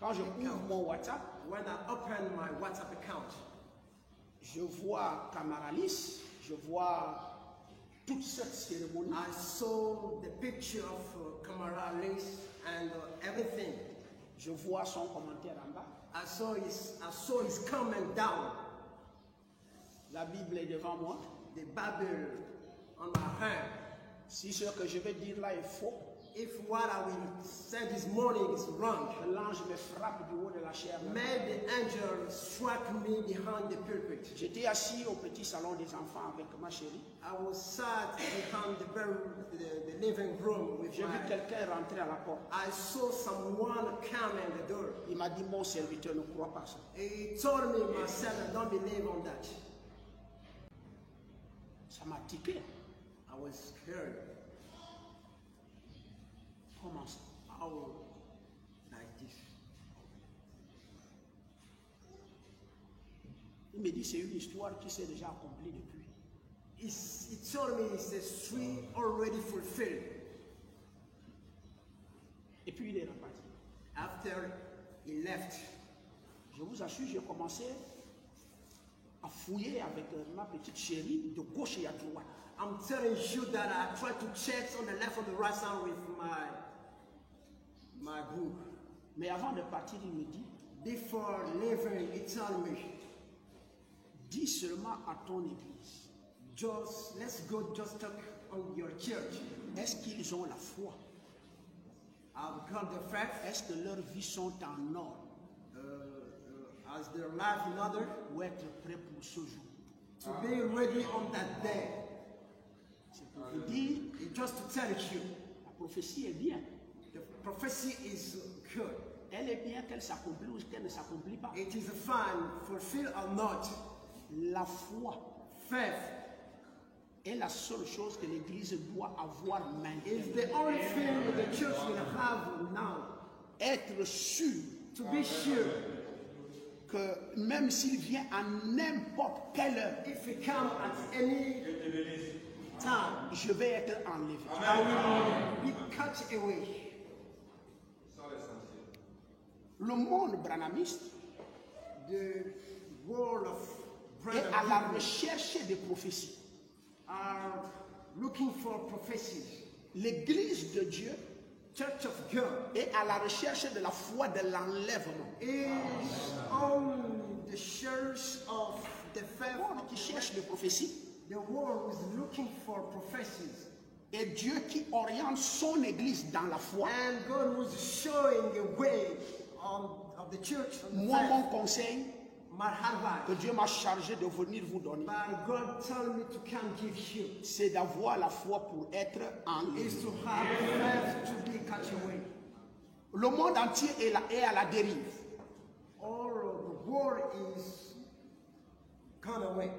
Quand je ouvre mon WhatsApp, when I open my WhatsApp account, je vois Camaralis, je vois toute cette cérémonie. I saw the picture of Camaralis and everything. Je vois son commentaire en bas. I saw his comment down. La Bible est devant moi. The Bible on my hand. Si ce que je vais dire là est faux, if what I will say this morning is wrong, l'ange me frappe du haut de la chair. may the angel strike me behind the pulpit. J'étais assis au petit salon des enfants avec ma chérie. I was sat behind the living room with J'ai vu quelqu'un rentrer à la porte. I saw someone come in the door. Il m'a dit, mon serviteur ne croit pas ça. He told me, my son, I don't believe on that. Ça m'a tiqué. I was scared. Comment ça? How like this? Il me dit, c'est une histoire qui s'est déjà accomplie depuis. He told me it's a story already fulfilled. Et puis il est reparti. After he left, je vous assure, j'ai commencé à fouiller avec ma petite chérie de gauche et à droite. I'm telling you that I tried to check on the left and the right side with my group. Mais avant de partir, il me dit, before leaving, he told me, dis seulement à ton église. Just let's go. Just talk on your church. Est-ce qu'ils ont la foi? I've got the faith. Est-ce que leurs vies sont en ordre? As their life in order? Ou être prêt pour ce jour? To be ready on that day. C'est pour vous dire, just to tell you, la prophétie est bien. The prophecy is good. Elle est bien qu'elle s'accomplit ou qu'elle ne s'accomplit pas. It is fine, fulfill or not. La foi, faith, est la seule chose que l'Église doit avoir maintenant. It's the only thing the church will have now. Être sûr, to be sure, que même s'il vient à n'importe quelle heure, if he comes at any time, je vais être enlevé. I will be cut away. Le monde branhamiste, the world of est à la recherche des prophéties. Are looking for prophecies. L'Église de Dieu, Church of God, est à la recherche de la foi de l'enlèvement. Is on the church of the faith. Le monde qui cherche les prophéties. The world is looking for prophecies. Et Dieu qui oriente son Église dans la foi. And God was showing a way of the church. Moi, mon conseil, my advice, que Dieu m'a chargé de venir vous donner, God told me to come give you, c'est d'avoir la foi pour être enlevé. Is to have faith to be cut away. Le monde entier est à la dérive. All of the world is gone away.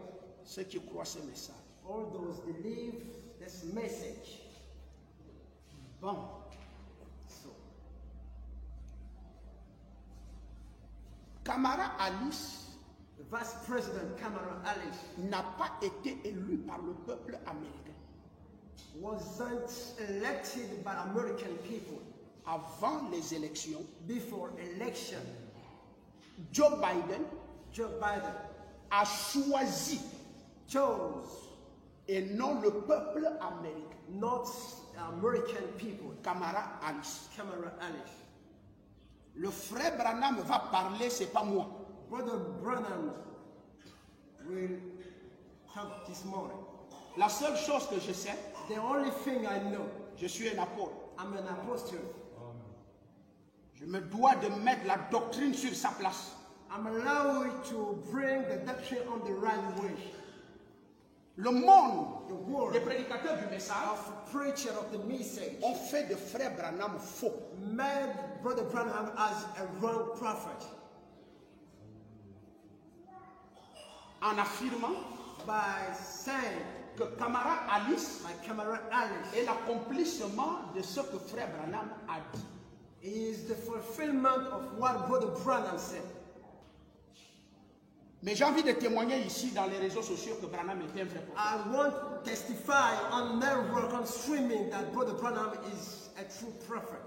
Ceux qui croient ce message. All those believe this message. Bon. So, Kamala Harris, the Vice President Kamala Harris, n'a pas été élu par le peuple américain. Wasn't elected by American people. Avant les élections, before election, Joe Biden a choisi, chose, et non le peuple américain, not American people, Kamala Harris. Kamala Harris. Le frère Branham va parler, c'est pas moi. Brother Branham will talk this morning. La seule chose que je sais, the only thing I know, je suis un apôtre. I'm an apostle. Je me dois de mettre la doctrine sur sa place. I'm allowed to bring the doctrine on the right way. Le monde, the world, les prédicateurs du message, of preacher of the message, ont fait de frère Branham faux. Made Brother Branham as a wrong prophet. En affirmant, by saying, que Kamala Harris est l'accomplissement de ce que frère Branham a dit. Is the fulfillment of what Brother Branham said. Mais j'ai envie de témoigner ici dans les réseaux sociaux que Branham est un vrai prophète. I want to testify on network, on streaming, that Brother Branham is a true prophet.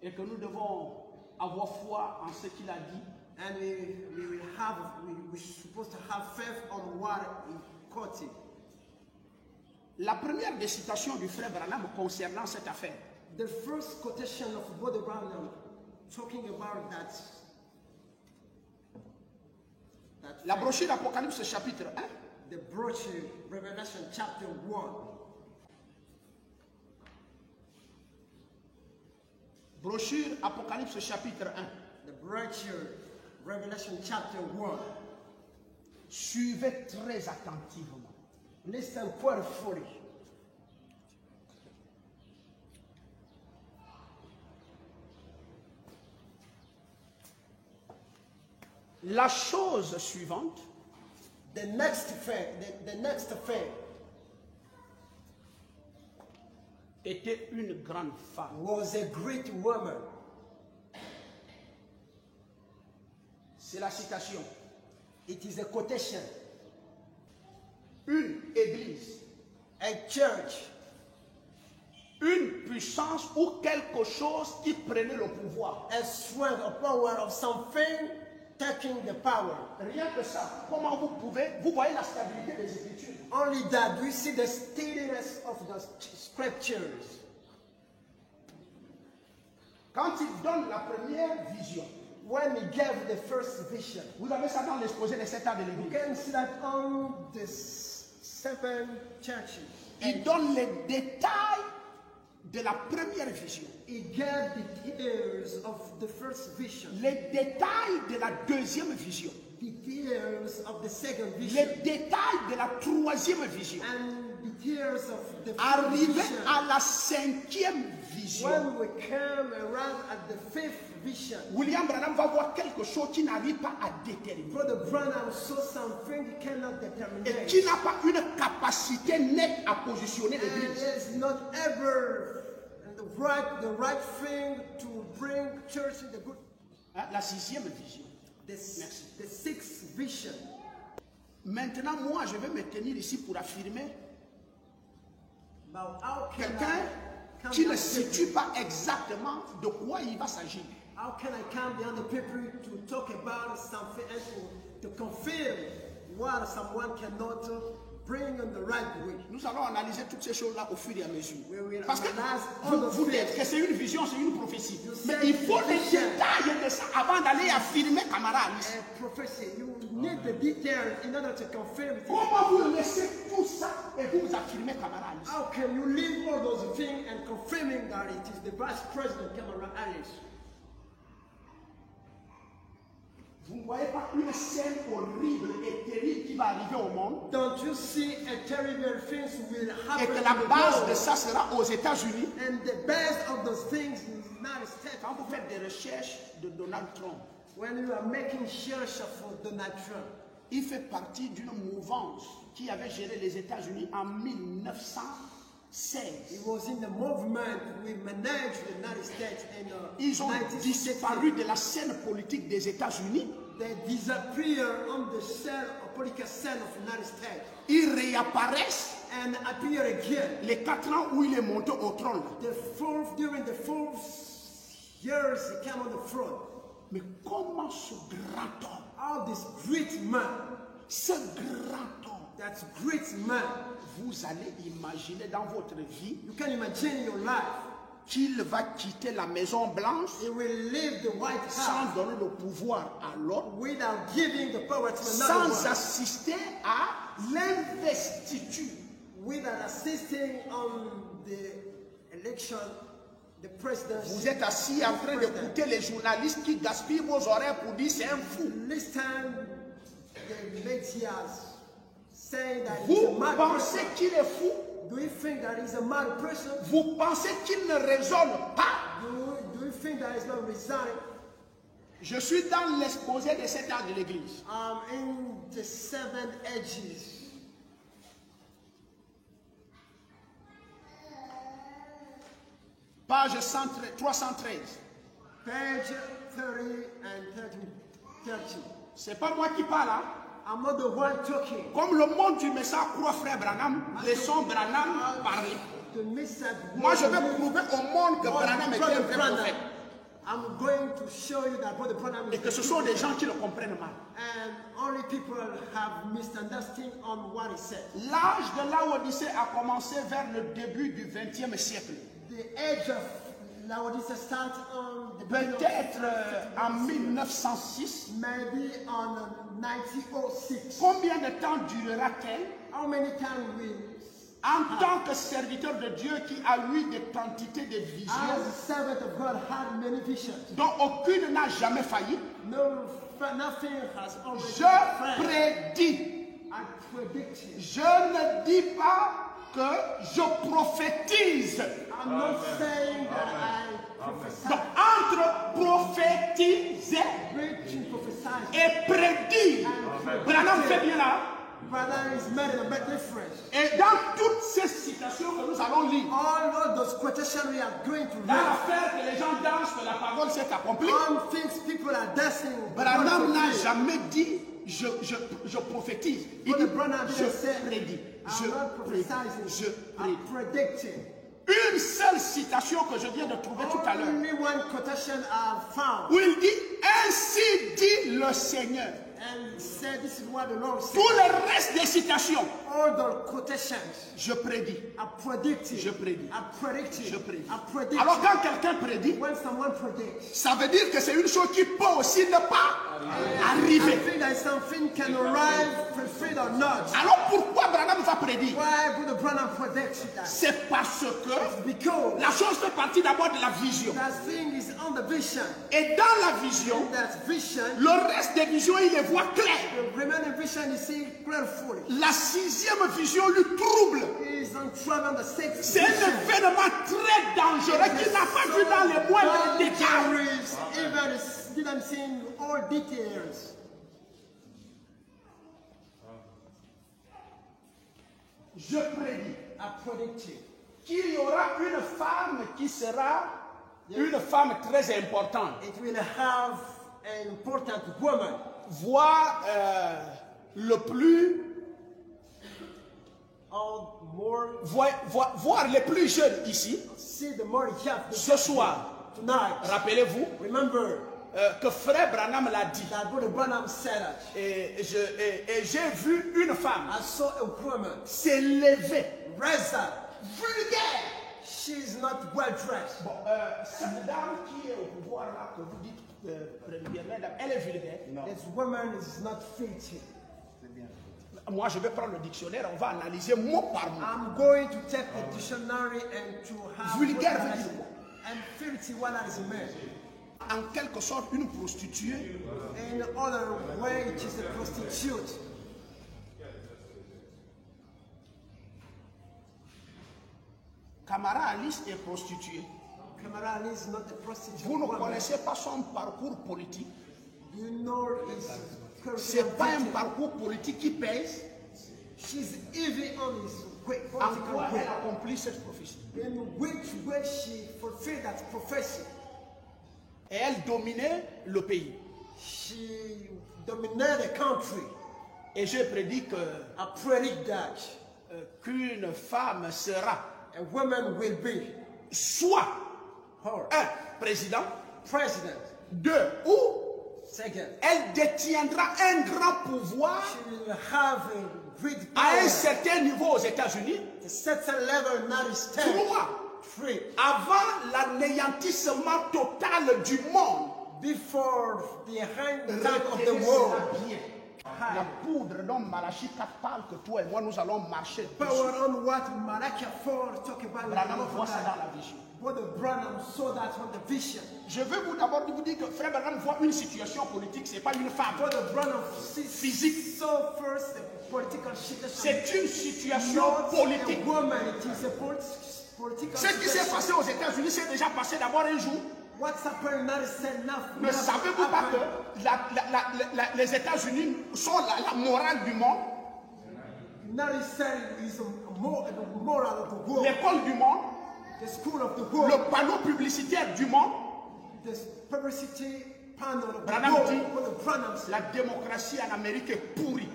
Et que nous devons avoir foi en ce qu'il a dit. And we're supposed to have faith on what he quoted. La première des citations du frère Branham concernant cette affaire. The first quotation of Brother Branham talking about that La brochure Apocalypse chapitre 1. The brochure Revelation chapter 1. Brochure Apocalypse chapitre 1. The brochure Revelation chapter 1. Suivez très attentivement. Listen carefully. La chose suivante, the next thing était une grande femme. Was a great woman. C'est la citation. It is a quotation. Une église, a church, une puissance ou quelque chose qui prenait le pouvoir. A strength, a power of something taking the power. Rien que ça. Comment vous voyez la stabilité des Écritures. Only that we see the steadiness of the scriptures. Quand il donne la première vision, when he gave the first vision, vous avez ça dans l'exposé des 7 ans de l'Église. You can see that on the 7 churches. Il donne les détails de la première vision. He gave the details of the first vision. Les détails de la deuxième vision. Details of the second vision. Les détails de la troisième vision. And details of the Arrivé vision. à la 5e vision. When we come around at the 5th vision, William Branham va voir quelque chose qui n'arrive pas à déterminer. Brother Branham saw something he cannot determine. Et qui n'a pas une capacité nette à positionner l'Église. It's not ever the right thing to bring church in the good. La 6e vision. The 6th vision. Maintenant, moi, je vais me tenir ici pour affirmer quelqu'un qui ne situe pas exactement de quoi il va s'agir. How can I come behind the people to talk about something and to confirm what someone cannot bring on the right way? Nous allons analyser toutes ces choses-là au fur et à mesure. Parce que vous dites que c'est une vision, c'est une prophétie. Mais il faut les détails de ça avant d'aller affirmer, camarades. Prophecy, you need the details in order to confirm it. Comment vous laissez tout ça et vous affirmez, camarades? How can you leave all those things and confirming that it is the Vice President Kamala Harris? Vous ne voyez pas une scène horrible et terrible qui va arriver au monde? Don't you see a terrible things will happen? Et que la base de ça sera aux États-Unis. And the base of those things in the United States. Quand vous faites des recherches de Donald Trump, when you are making research for Donald Trump, il fait partie d'une mouvance qui avait géré les États-Unis en 1916. He was in the movement we managed the United States in Ils ont disparu de la scène politique des États-Unis. They disappear on the political scene of the United States. Ils réapparaissent and appear again. Les 4 ans où il est monté au trône. During the 4 years he came on the throne. Mais comment ce grand homme, all this great man, ce grand homme, that great man, vous allez imaginer dans votre vie, you can imagine your life, qu'il va quitter la Maison Blanche sans donner le pouvoir à l'autre, sans assister à l'investiture, vous êtes assis en train d'écouter les journalistes qui gaspillent vos oreilles pour dire c'est un fou. Vous pensez qu'il est fou? Do you think that he's a mad person? Vous pensez qu'il ne raisonne pas? Do you think that he's not reasoning? Je suis dans l'exposé des 7 ans de l'Église. In the 7 ages. Page 313. Page 30 and 30. C'est pas moi qui parle, hein? I'm not the one talking. Comme le monde du message croit frère Branham, laissons Branham parler. Moi je vais prouver au monde que Branham est un vrai prophète. I'm going to show you that Brother Branham Et is que ce sont des gens qui le comprennent mal. and only people have misunderstanding on what he said. L'âge de Laodicée a commencé vers le début du XXe siècle. The age of Laodicea starts on the beginning Peut-être en 1906. maybe on 1906. Combien de temps durera-t-elle? How many times will En tant que serviteur de Dieu qui a eu des quantités de visions as a servant of God had many visions? dont aucune n'a jamais failli, Nothing has already je failed. prédis. I predict it. Je ne dis pas que je prophétise. I'm not saying that I prophesy. Donc, entre prophétiser Preaching, prophesying. et prédire, Branham fait bien là. Brother is made in a bit different. Et dans toutes ces citations que nous allons lire, All of those quotations we are going to dans read, l'affaire que les gens dansent, que la parole s'est accomplie, all things people are dancing. Branham n'a jamais dit je prophétise. Il dit Brother Branham je didn't say, prédis. I'm not prophesizing, Je I'm prédis. predicting. Une seule citation que je viens de trouver tout à l'heure, Only one quotation I found. où il dit ainsi dit le Seigneur. And he said, this is what the Lord said. Tout le reste des citations, All the quotations, je prédis. I predict it. Je prédis. I predict it. Je prédis. I predict Alors it. quand quelqu'un prédit, When someone predicts, ça veut dire que c'est une chose qui peut aussi ne pas I arriver. think that something can arrive, fulfilled or not. Alors pourquoi Branham va prédire? Why Brother Branham predicts that? C'est parce que Because la chose fait partie d'abord de la vision. that thing is on the vision. Et dans la vision, That vision, le reste des visions, il les voit clair. the remaining vision is seen clearly. La sixième vision lui trouble. He is on trouble on the sixth C'est un vision. événement très dangereux qu'il n'a pas vu dans les moindres détails. Even didn't see all details. Je prédis I predict it. qu'il y aura une femme qui sera une femme très importante, It will have an important woman. voire le plus, Or more, voire les plus jeunes ici, see the more young ce soir. tonight. Rappelez-vous Remember que frère Branham l'a dit. that Brother Branham said that. Et j'ai vu une femme I saw a woman, s'élever, Reza. vulgaire. She's not well dressed. Bon, cette dame qui est au pouvoir là, que vous dites première dame, elle est vulgaire. This woman is not filthy. Moi, je vais prendre le dictionnaire, on va analyser mot par mot. I'm going to take the dictionary and to have Vulgaire veut dire quoi? and filthy what that is meant. En quelque sorte, une prostituée In other way, it is a prostitute. Kamara Alice est prostituée. Kamala Ali is not a prostitute. Vous ne woman. connaissez pas son parcours politique. You know his Ce n'est career. pas un parcours politique qui pèse. She's even on his way, En political quoi elle way. accomplit cette prophétie. In which way she fulfilled that prophecy. Et elle dominait le pays. She dominated the country. Et j'ai prédit que I predict that qu'une femme sera a woman will be soit her un président, president. deux, ou Second, elle détiendra un grand pouvoir she will have a great à un power. certain niveau aux États-Unis. The certain level in United States. Trois, Three, avant l'anéantissement total du monde. before the hand of the Retenez world. cela bien. La poudre dont Malachie 4 parle que toi et moi nous allons marcher Power dessus. on what Malachi 4 talk about. Branham voit ça dans la vision. Brother Branham saw that on the vision. Je veux vous d'abord vous dire que frère Branham voit une situation politique, c'est pas une femme. Brother Branham sees Physique. so first a political situation. C'est une situation Not politique. a woman, it is a political Ce qui s'est situation. passé aux États-Unis s'est déjà passé d'abord un jour. What's happened in United States now? Ne savez-vous pas que les États-Unis sont la morale du monde, United States is the moral of the world. l'école du monde, The school of the world. le panneau publicitaire du monde? The publicity panel of the Branham world. dit, Brother Branham said, la démocratie en Amérique est pourrie.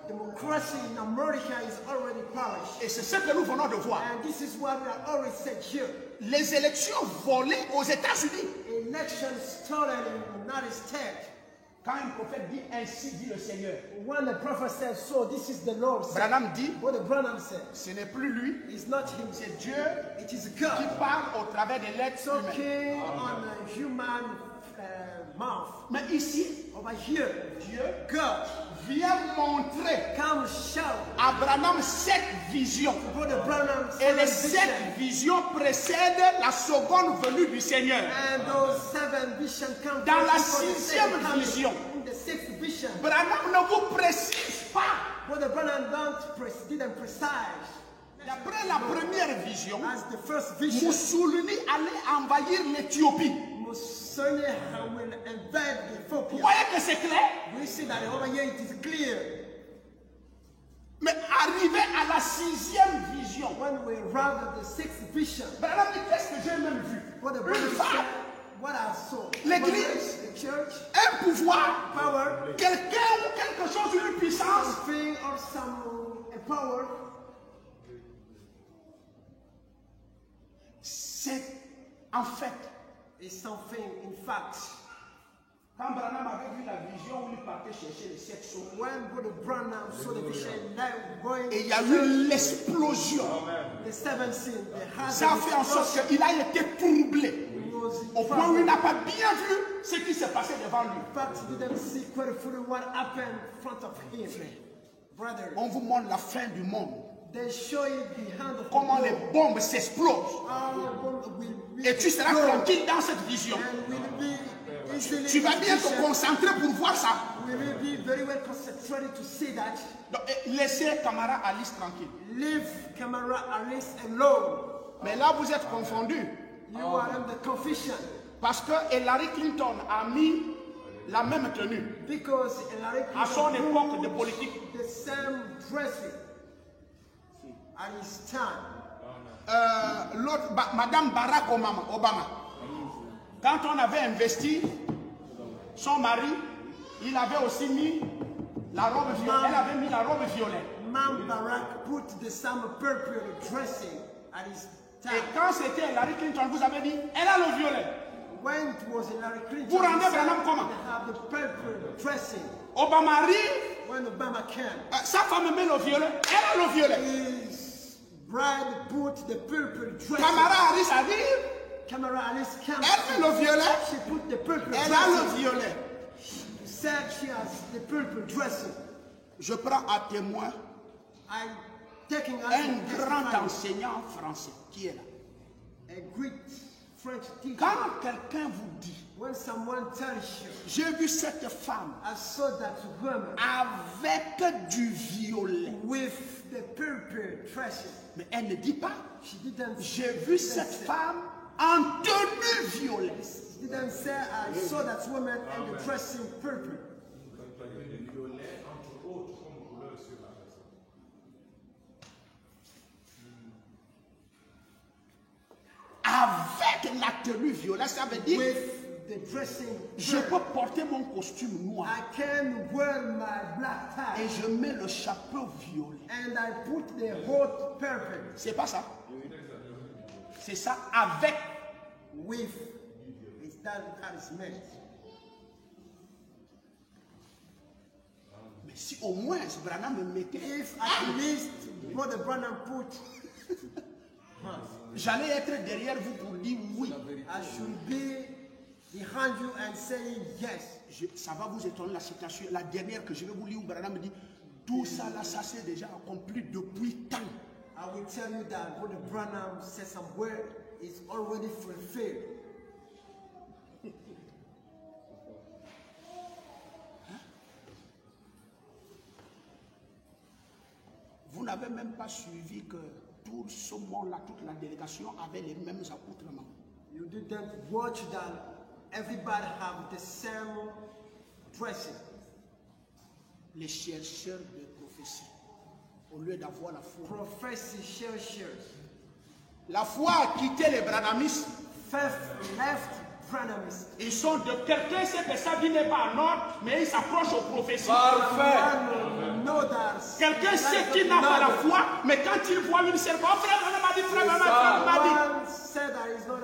democracy in America is already perished. Et c'est ce que nous venons de voir. And this is what we have already said here. Les élections volées aux États-Unis. election stolen in not his tech. Quand un prophète dit ainsi dit le Seigneur, When the prophet says, so this is the Lord said, Branham dit, what the Branham said, ce n'est plus lui, it's not him, c'est Dieu it is qui God parle au travers des lettres humaines. talking on a human mouth. Mais ici, Over here, Dieu God vient montrer come show à Branham cette vision. what the Branham Et les vision. 7 visions précèdent la seconde venue du Seigneur. And those 7 visions come Dans la before the 6e second coming. vision, In the 6th vision, Branham ne vous précise pas. what the Branham didn't precise. D'après la première vision, As the first vision, Mussolini allait envahir l'Éthiopie. Mussolini will invade Vous Ethiopia. voyez que c'est clair? We see that over here it is clear. Mais arrivé à la 6e vision, When we arrive at the 6th vision, Branham dit qu'est-ce que j'ai même vu? what the Une Branham femme, said, what I saw, L'église. the church, un pouvoir, power, quelqu'un ou quelque chose, une puissance. something or some power. C'est en fait, Is something in fact. quand Branham avait vu la vision où il partait chercher les 7 sceaux, When Brother Branham saw the vision, now going et il y a eu l'explosion. the 7th sin, the heart Ça a fait en sorte qu'il a été troublé. Au point où il n'a pas bien vu ce qui s'est passé devant lui. In fact, he didn't see quite fully what happened in front of him. Brother, On vous montre la fin du monde. they show you the hand of Comment God. les bombes s'explosent. Our bomb will be Et tu seras exploded tranquille dans cette vision. and will be easily Tu vas bien te efficient. concentrer pour voir ça. We will be very well concentrated to see that. Donc, laissez camarade Alice tranquille. Leave Camara Alice alone. Mais là, vous êtes confondus. You are in the confusion Parce que Hillary Clinton a mis la même tenue because Hillary à son Clinton époque de put politique. the same dressing at his time. L'autre, Madame Barack Obama, quand on avait investi son mari, il avait aussi mis la robe violette. Elle avait mis la robe violette. Ma'am Barack put the same purple dressing at his Et time. quand c'était Hillary Clinton, vous avez dit, elle a le violet. When it was Hillary Clinton, Vous rendez he said Branham comment? they have the purple dressing. Obama arrive, When Obama came, sa femme met le violet, elle a le violet. his bride put the purple dressing. Kamala Harris arrive, Camara Alice came. elle met le violet, She put the purple elle a le dressing. violet. She said she has the purple dressing. Je prends à témoin I'm taking as un a grand testimony, enseignant français qui est là. a great French teacher. Quand quelqu'un vous dit, When someone tells you, j'ai vu cette femme I saw that woman avec du violet, with the purple dressing. mais elle ne dit pas, She didn't j'ai vu cette femme en tenue violet. She didn't say, I saw that woman and the dressing purple. Avec la tenue violet, ça veut dire, With the dressing je purple. peux porter mon costume noir I can wear my black et tie je mets le chapeau violet. and I put the hot purple C'est pas ça. C'est ça avec. with. It's that is meant. Mais si au moins Branham me mettait, If at least Brother Branham put, j'allais être derrière vous pour dire oui. I should be behind you and saying yes. Ça va vous étonner la citation. La dernière que je vais vous lire où Branham me dit, tout ça là, ça s'est déjà accompli depuis tant. I will tell you that Brother Branham said some word is already fulfilled. Vous n'avez même pas suivi que tout ce monde-là, toute la délégation avait les mêmes accoutrements. You didn't watch that everybody have the same dressing. Les chercheurs de prophétie, au lieu d'avoir la foi. Prophecy cherchers. La foi a quitté les branhamistes. Faith left Branhamists. Ils sont de quelqu'un sait que sa vie n'est pas en ordre, mais il s'approche aux prophéties. Someone know that. Quelqu'un sait qu'il n'a pas la foi, mais quand il voit une servante, frère, on m'a dit, frère, on m'a dit. One said that he's not.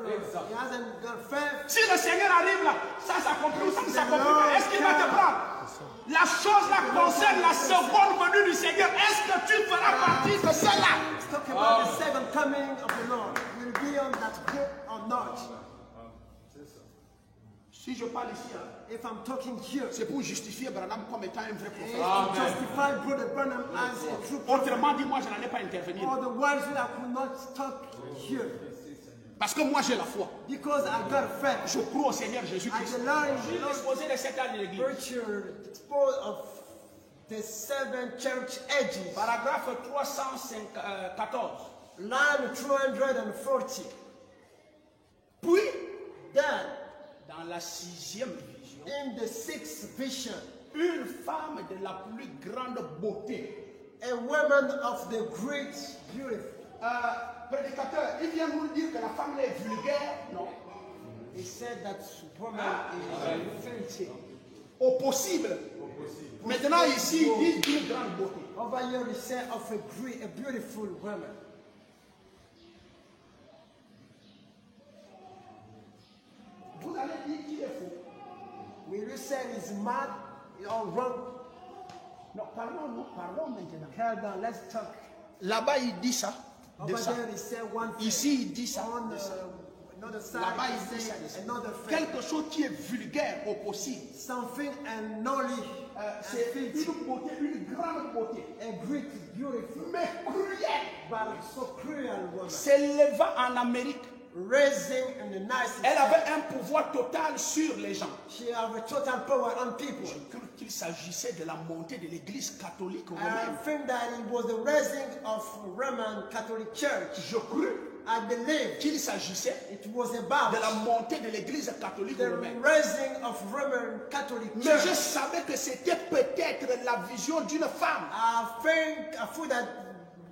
He hasn't got faith. Si le Seigneur arrive là, ça s'accomplit ou ça ne s'accomplit pas, est-ce qu'il va te prendre? La chose là concerne la seconde venue du Seigneur. Est-ce que tu feras partie de cela? Let's talk about the second coming of the Lord. Will you be on that group or not? Si je parle ici, hein, If I'm talking here, c'est pour justifier Branham comme étant un vrai prophète. to justify Brother Branham as a true prophet. Autrement dit, moi je n'allais pas intervenir. Otherwise, I could not talk here. Parce que moi j'ai la foi. Because I got faith. Je crois au Seigneur I Jésus-Christ. rely on Je the suis Lord exposé de 7 ans de l'église. virtue of the 7 church ages. Paragraphe 314. Line 340. Puis, Then, dans la 6e vision, in the 6th vision, une femme de la plus grande beauté. a woman of the great beauty. Prédicateur, il vient nous dire que la femme est vulgaire. Non. He said that woman is filthy. Au possible. Maintenant ici, il dit une grande beauté. Over here, he said of a beautiful woman. Vous allez dire qu'il est faux. Will you say he's mad or wrong? Non, parlons maintenant. Hold on, let's talk. Là-bas, il dit ça. De Over ça. there, he said one thing. Ici, il dit ça. On De ça. another side, Là-bas, he il dit ça. said another thing. Quelque chose qui est vulgaire au possible. Something and knowledge C'est and filthy. une beauté, une grande beauté. A great, beautiful, Mais cruelle. but so cruel woman. S'élevant en Amérique. Raising in the nicest. Elle avait un pouvoir total sur les gens. She have a total power on people. Je crois qu'il s'agissait de la montée de l'église catholique I romaine. think that it was the raising of Roman Catholic Church. Je crois I believe qu'il s'agissait it was about de la montée de l'église catholique the romaine. raising of Roman Catholic Mais Church. je savais que c'était peut-être la vision d'une femme I thought that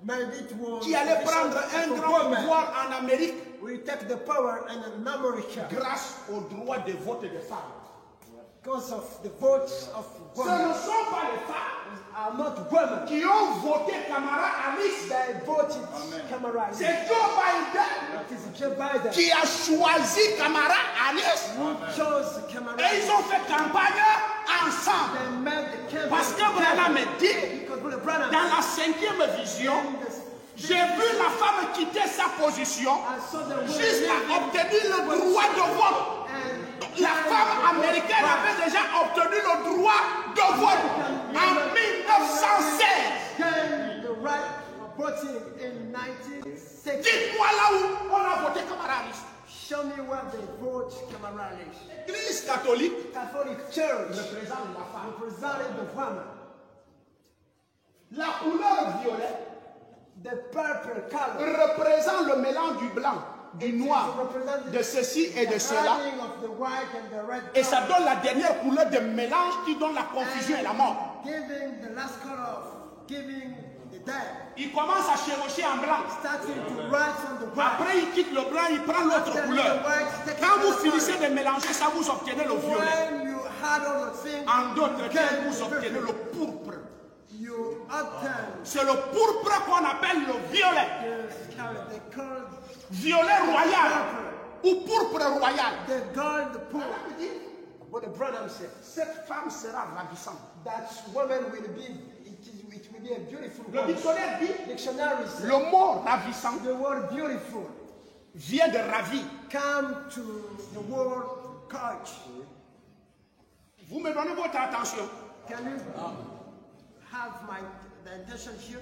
maybe it was qui allait prendre un grand woman pouvoir en Amérique will take the power in America grâce au droit de vote des femmes. because of the votes of Ce ne women. sont pas les femmes Are not women. qui ont voté Kamala Harris. They voted Kamala Harris. C'est Joe Biden It is Joe Biden qui a choisi Kamala Harris. who chose Kamala Et Harris. ils ont fait campagne ensemble. They made the campaign Parce que Branham me dit, because Brother Branham dans la 5e vision, j'ai vu la femme quitter sa position I saw the woman jusqu'à leaving obtenir le droit de vote. and La femme américaine avait déjà obtenu le droit de vote en 1916. gained the right of voting in 1960. Dites-moi là où on a voté Kamala Harris. Show me where they vote Kamala Harris. L'Église catholique Catholic Church représente la femme. represented the woman. La couleur violet The purple color représente le mélange du blanc, du noir, de ceci et de cela. adding of the white and the red Et ça color, donne la dernière couleur de mélange qui donne la confusion et la mort. giving the last color of giving the dead. Il commence à chevaucher en blanc. Starting to write on the white. Après, il quitte le blanc, il prend l'autre After couleur. the white, take Quand vous another finissez color. de mélanger ça, vous obtenez le violet. When you had all the things, En d'autres you termes, get vous the obtenez purple. le pourpre. You obtain C'est le pourpre qu'on appelle le violet. the color, they call Violet royal ou pourpre royal. the gold pool. Allah me dit, What the Branham said, cette femme sera ravissante. that woman will be, it will be a beautiful Le woman. dictionnaire dit, Dictionary says, le mot ravissant the word beautiful vient de ravi. come to the word couch. Vous me donnez votre attention. Can you have the intention here?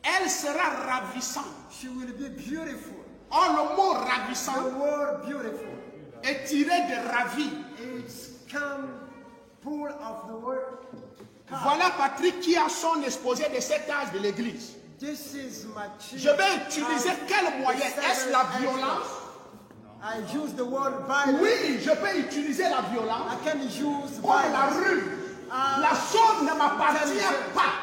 Elle sera ravissante. She will be beautiful. Or, le mot The ravissant word beautiful, est tiré de ravi. it's come full of the word couch. Voilà Patrick qui a son exposé de cet âge de l'église. This is my chief. Je vais utiliser quel moyen? Est-ce la violence? I use the word violence. Oui, je peux utiliser la violence. I can use Comme la violence. rue. La chose ne m'appartient pas.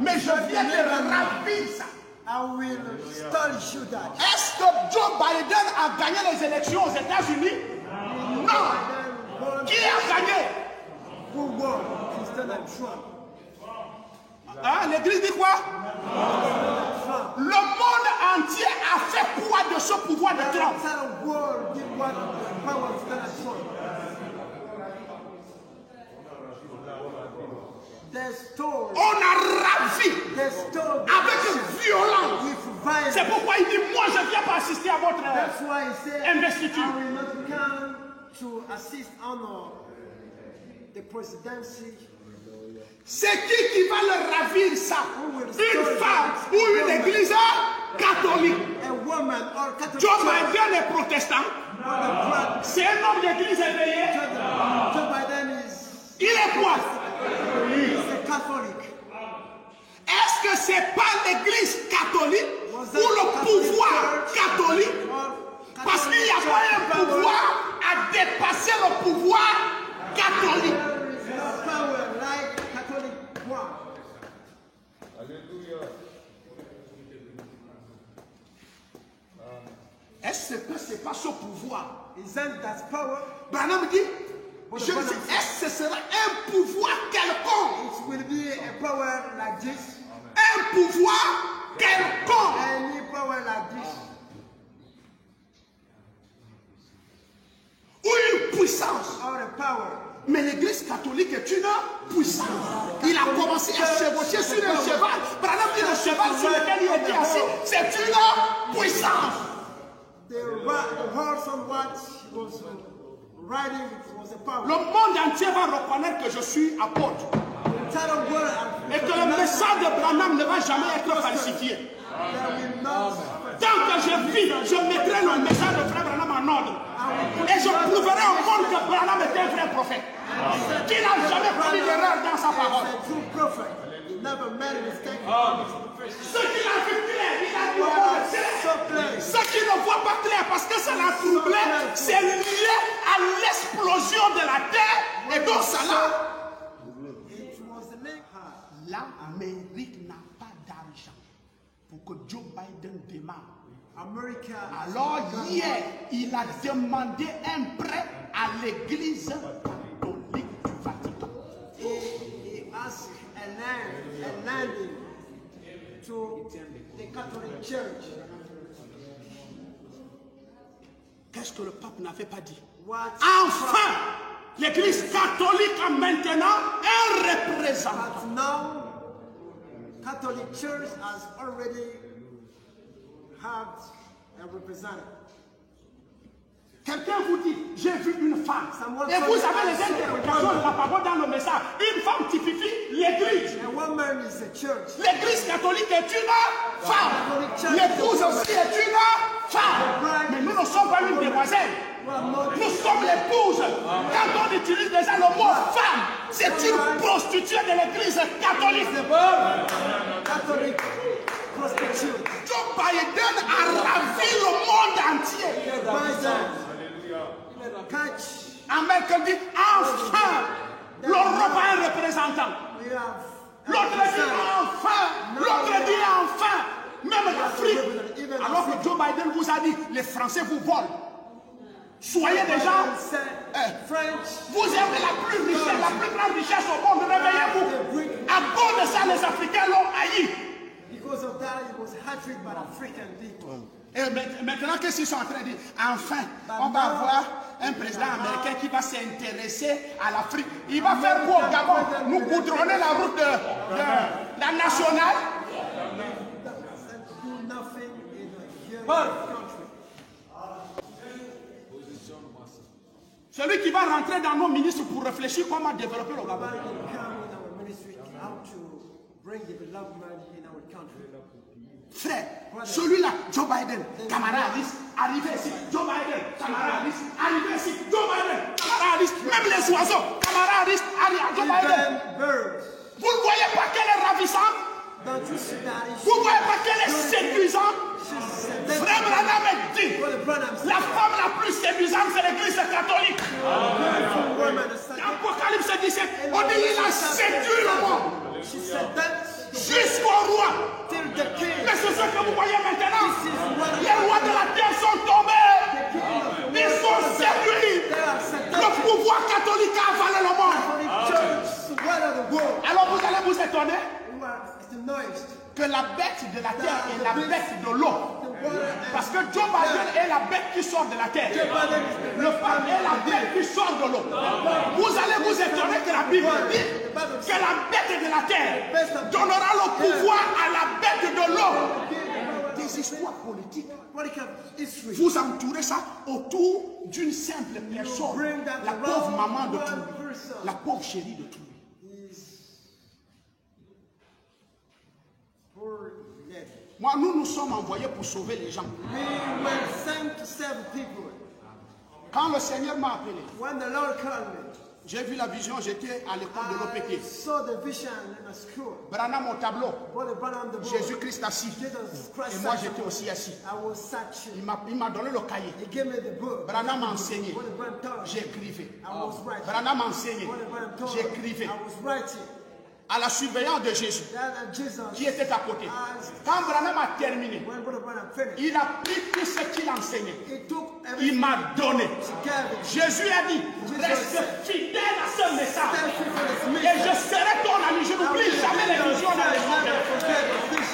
Mais je viens de ravir ça. I will tell you that. Est-ce que Joe Biden a gagné les élections aux États-Unis? Non. Qui a gagné? Who won? President Trump. Hein, l'église dit quoi? Le monde entier a fait quoi de ce pouvoir de Trump? On a ravi avec violence. C'est pourquoi il dit, moi je ne viens pas assister à votre investiture. C'est qui va le ravir ça? Une femme ou une église catholique. Joe Biden est protestant. C'est un homme d'église éveillé. Il est quoi? Est-ce que c'est pas l'église catholique ou le pouvoir catholique? Parce qu'il n'y a pas un pouvoir à dépasser le pouvoir catholique. Est-ce que ce n'est pas ce pouvoir? Branham dit, est-ce que ce sera un pouvoir quelconque? Un pouvoir quelconque. Ou une puissance. Mais l'église catholique est une puissance. Il a commencé à chevaucher sur un cheval. Branham dit le cheval sur lequel il était assis, c'est une puissance. Le monde entier va reconnaître que je suis apôtre. Et que le message de Branham ne va jamais être falsifié. Tant que je vis, je mettrai le message de Frère Branham en ordre. Et je prouverai au monde que Branham est un vrai prophète. Qui n'a jamais commis d'erreur dans sa parole. Ceux qui l'ont vu clair, il a dit au monde. Ceux qui ne voient pas clair parce que ça l'a troublé, c'est lié à l'explosion de la terre. Et donc ça l'a. L'Amérique n'a pas d'argent pour que Joe Biden démarre. Alors hier, il a demandé un prêt à l'église catholique du Vatican. Qu'est-ce que le pape n'avait pas dit? Enfin, l'église catholique a maintenant un représentant. Catholic Church has already had a representative. Quelqu'un vous dit, j'ai vu une femme. Et vous avez les interprétations de la parole dans le message. Une femme typifie l'église. L'église catholique est une femme. L'épouse aussi est une femme. Mais nous ne sommes pas une demoiselle. Nous sommes l'épouse. Quand on utilise déjà le mot femme, c'est une prostituée de l'église catholique. Catholique prostituée. Joe Biden a ravi le monde entier. Américain dit enfin, l'Europe a un représentant. L'autre dit enfin, l'autre dit enfin, même l'Afrique. Alors que Joe Biden vous a dit, les Français vous volent. Soyez des gens, vous avez la plus grande richesse au monde, réveillez-vous. À cause de ça, les Africains l'ont haï. Et maintenant, qu'est-ce qu'ils sont en train de dire? Enfin, on va avoir un président américain qui va s'intéresser à l'Afrique. Il va faire quoi au Gabon? Nous goudronner la route de la nationale. Celui qui va rentrer dans nos ministres pour réfléchir comment développer le Gabon. Frère, celui-là, Joe Biden, Kamala Harris, arrivé ici. Joe Biden, Kamala Harris, arrivé ici. Joe Biden, Kamala Harris, même les oiseaux, Kamala Harris, Joe Biden. Vous ne voyez pas qu'elle est ravissante? Vous ne voyez pas qu'elle est séduisante? Frère Branham dit, la femme la plus séduisante, c'est l'église catholique. Apocalypse 17, on dit il a séduit le monde. Jusqu'au roi. Mais c'est ce que vous voyez maintenant. Les rois de la terre sont tombés. Ils sont séduits. Le pouvoir catholique a avalé le monde. Alors vous allez vous étonner que la bête de la terre est la bête de l'eau. Parce que Joe Biden est la bête qui sort de la terre. Le pape est la bête qui sort de l'eau. Vous allez vous étonner que la Bible dit que la bête de la terre donnera le pouvoir à la bête de l'eau. Des histoires politiques. Vous entourez ça autour d'une simple personne. La pauvre maman de Toulouse. La pauvre chérie de Toulouse. Moi, nous sommes envoyés pour sauver les gens. Quand le Seigneur m'a appelé, j'ai vu la vision, j'étais à l'école de l'OPT. Branham au tableau, Jésus-Christ assis. Et moi j'étais aussi assis. Il m'a donné le cahier. Branham m'a enseigné. J'écrivais. Branham m'a enseigné. J'écrivais. À la surveillance de Jésus, qui était à côté. Quand Branham a terminé, il a pris tout ce qu'il enseignait. Il m'a donné. Jésus a dit, reste fidèle à ce message. Et je serai ton ami. Je n'oublie jamais les visions dans les mondes.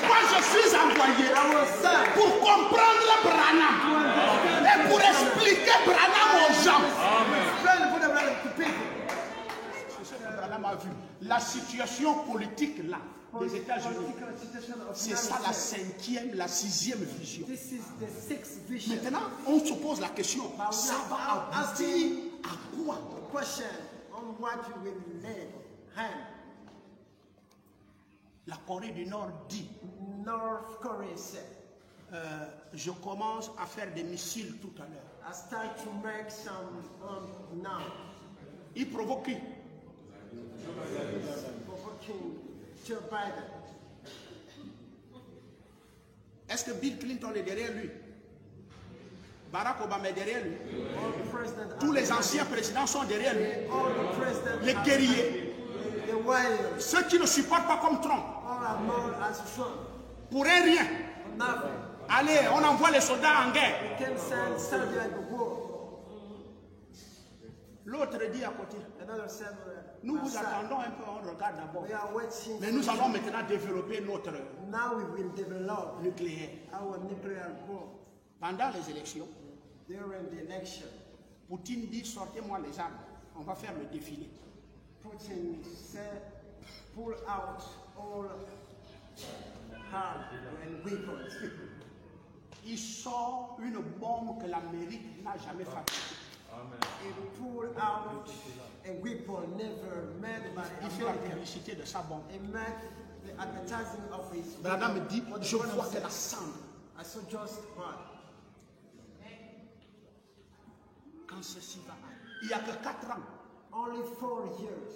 Moi, je suis envoyé pour comprendre Branham et pour expliquer Branham aux gens. Branham a vu. La situation politique là, des États-Unis, c'est ça la cinquième, la sixième vision. Maintenant, on se pose la question, ça va aboutir à quoi? La Corée du Nord dit, je commence à faire des missiles tout à l'heure. Il provoque qui? Joe Biden. Est-ce que Bill Clinton est derrière lui? Barack Obama est derrière lui? Tous les anciens présidents sont derrière lui. Les guerriers. Ceux qui ne supportent pas comme Trump. Pour rien. Allez, on envoie les soldats en guerre. L'autre dit à côté, nous vous attendons un peu, on regarde d'abord. Mais nous allons maintenant développer notre nucléaire. Pendant les élections, Poutine dit, sortez-moi les armes, on va faire le défilé. Putin said, pull out all hard and weapons. Il sort une bombe que l'Amérique n'a jamais fabriquée. He pulled out a weapon never made by Il fait la publicité de sa bombe. He made the advertising of his Branham me dit, je vois que la cendre. I saw just one. Quand ceci va, il n'y a que 4 ans. Only 4 years.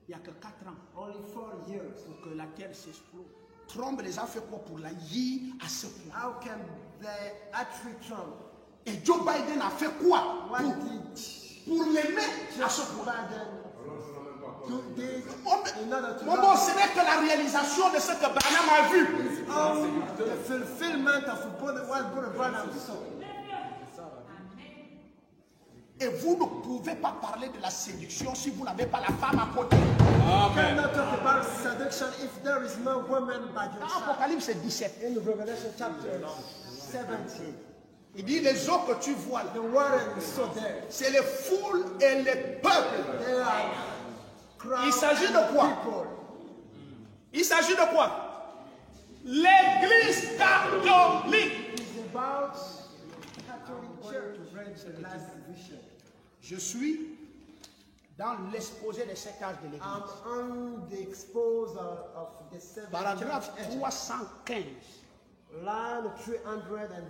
Il n'y a que 4 ans. Only 4 years. Pour que la terre s'explose. Trump les a fait quoi pour la lier à ce point? How can they actually Trump? Et Joe Biden a fait quoi pour l'aimer à ce point? Bon, ce n'est que la réalisation de ce que Branham a vu. The fulfillment of what Brother Branham saw. Et vous ne pouvez pas parler de la séduction si vous n'avez pas la femme à côté. You cannot talk about seduction if there is no woman by your side. Apocalypse 17. In Revelation chapter 17. Il dit les eaux que tu vois là, c'est les foules et les peuples. Il s'agit de quoi? Il s'agit de quoi? L'église catholique. Je suis dans l'exposé des 7 âges de l'église. Paragraphe 315. Line 315.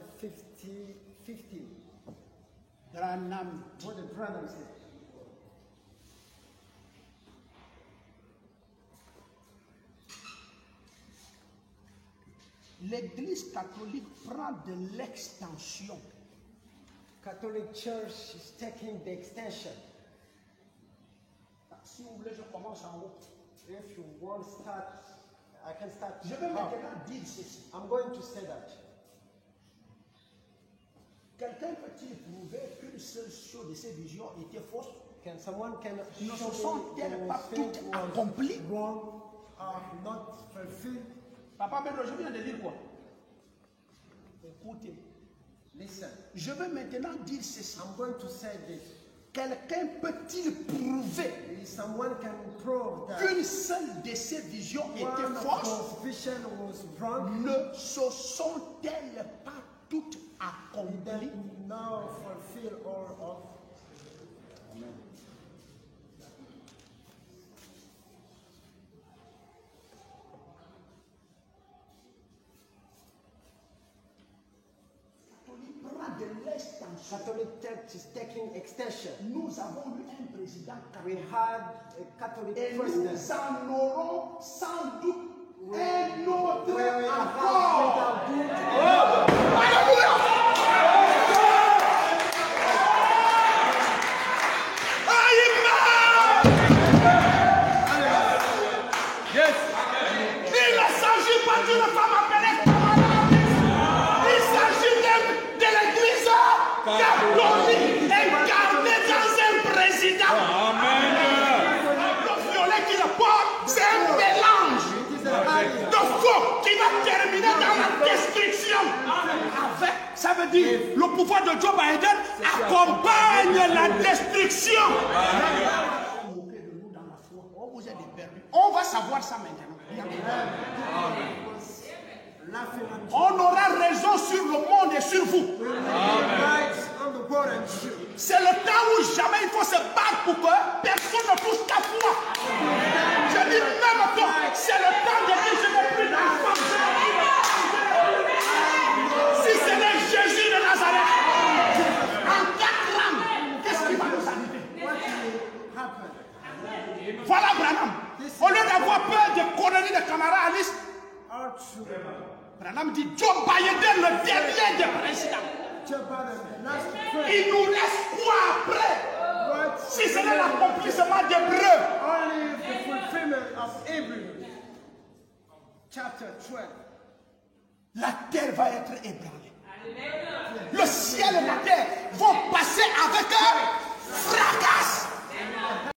Branham. What did Branham say? L'église catholique prend de l'extension. Catholic Church is taking the extension. Si vous voulez, je commence en haut. If you want to start, I can start. Je vais maintenant dire ceci. I'm going to say that. Quelqu'un peut-il prouver qu'une seule chose de ces visions était fausse? Someone ne se sont-elles pas toutes accomplies? Wrong, not fulfilled? Papa Pedro, je viens de dire quoi? Écoutez. Listen. Je vais maintenant dire ceci. I'm going to say this. Quelqu'un peut-il prouver Someone can prove that qu'une seule de ces visions était one of fausse? those visions was wrong? Ne se sont-elles pas toutes He accomplies? did now fulfill all of. Amen. De l'extension. Catholic Church is taking extension. Nous avons eu un président We catholique. had a Catholic Et president. nous en aurons sans doute un autre We will encore. have good. Alléluia! Yes. Il ne s'agit pas d'une femme appelée camarade. Il s'agit de l'église catholique incarnée dans un président. Amen. Le violet qui le porte, c'est un mélange de faux qui va terminer dans la destruction. Avec, ça veut dire, le pouvoir de Joe Biden accompagne la destruction. Moquez de nous dans la foi. Oh, vous êtes des perdus. On va savoir ça maintenant. On aura raison sur le monde et sur vous. C'est le temps où jamais il faut se battre pour que personne ne touche ta foi. Je dis même toi, c'est le temps de dire je n'ai plus d'enfant. Si ce n'est Jésus de Nazareth, en 4 ans, qu'est-ce qui va nous arriver? Voilà Branham. Au lieu d'avoir peur des conneries de Kamala Harris, Branham dit Joe Biden, le dernier des présidents. Il nous laisse quoi après? Si ce n'est l'accomplissement d'Hébreux. Only the fulfillment of Hebrews, chapter 12. La terre va être ébranlée. Le ciel et la terre vont passer avec un fracas.